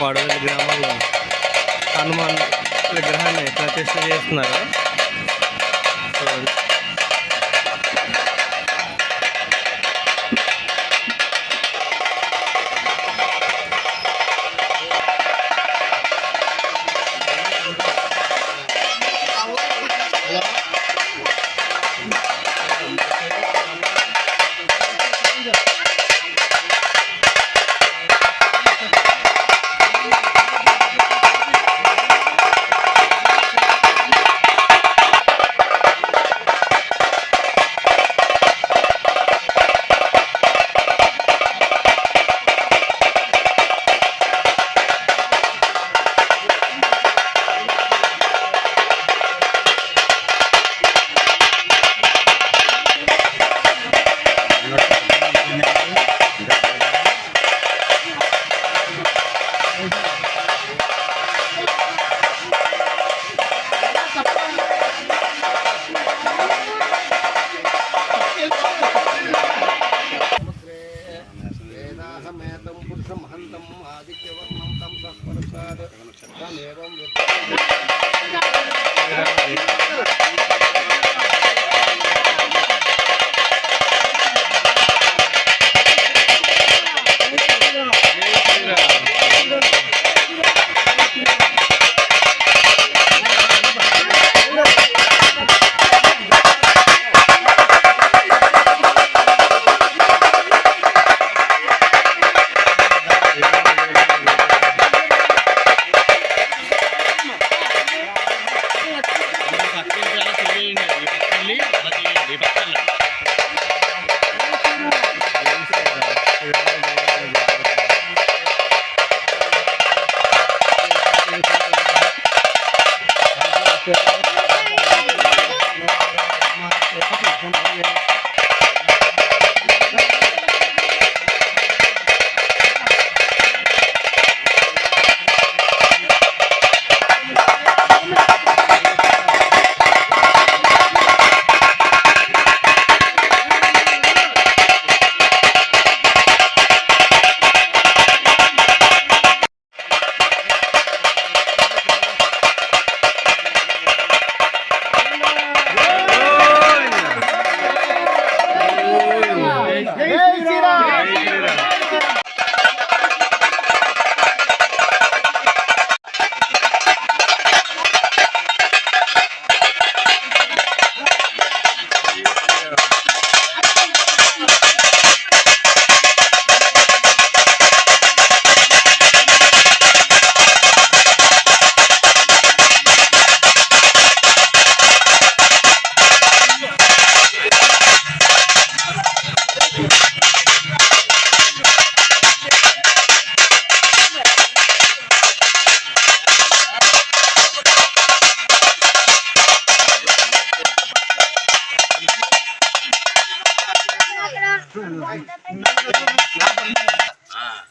వాడవల్లి గ్రామంలో హనుమాన్ విగ్రహాన్ని ప్రతిష్ఠ చేస్తున్నారు. చూడండి.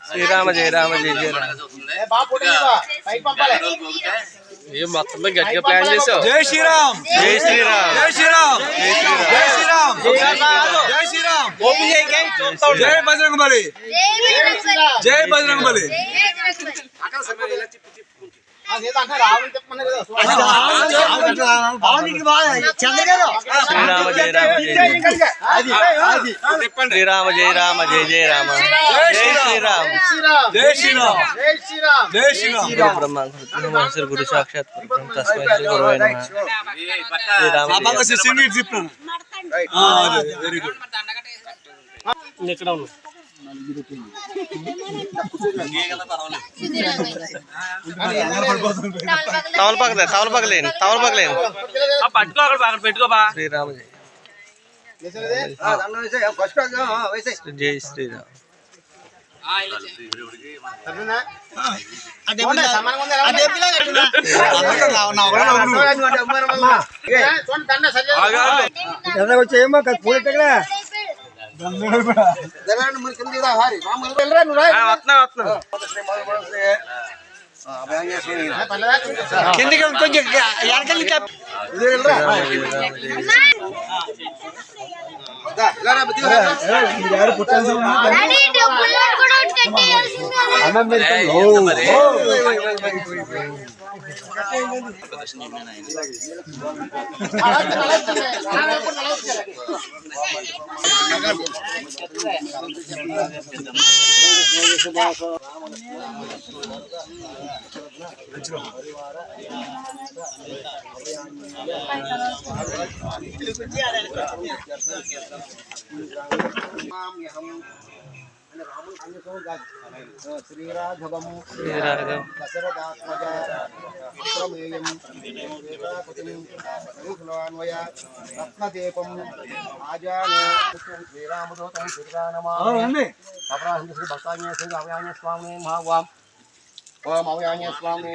శ్రీరామ జయ రామ జయ జయ రామ. ఏం మొత్తం గట్టిగా ప్లాన్ చేసావు. జై శ్రీరామ్ జై శ్రీరామ్ జై శ్రీరామ్ జై శ్రీరామ్ జై శ్రీరామ్ జై బజరంగబలి జై బజరంగబలి. శ్రీరామ జయ రామ జయ జయ రామ. జై శ్రీరామ్ జై శ్రీరామ్ జై శ్రీరామ్. బ్రహ్మ గురు సాక్షాత్ తస్మై శ్రీ గురవే నమః. ఇక్కడ ఉన్నాం. తవలపగలేను పట్టుకో అక్కడ పెట్టుకోబా. శ్రీరామ జయ జై శ్రీరామ్. కిందికి కొంచెం అన్నం పెడతాను. శ్రీరాఘవం దశరథాత్మజ విక్రమేయం శ్రీకులాన్వయ రత్నదీపం ఆజానే శ్రీరామదూతం శ్రీరానమామి అపరాహం శ్రీ భక్తాన్య శ్రీ అవయాన్య స్వామి మహావాం ఓం అవయాన్య స్వామి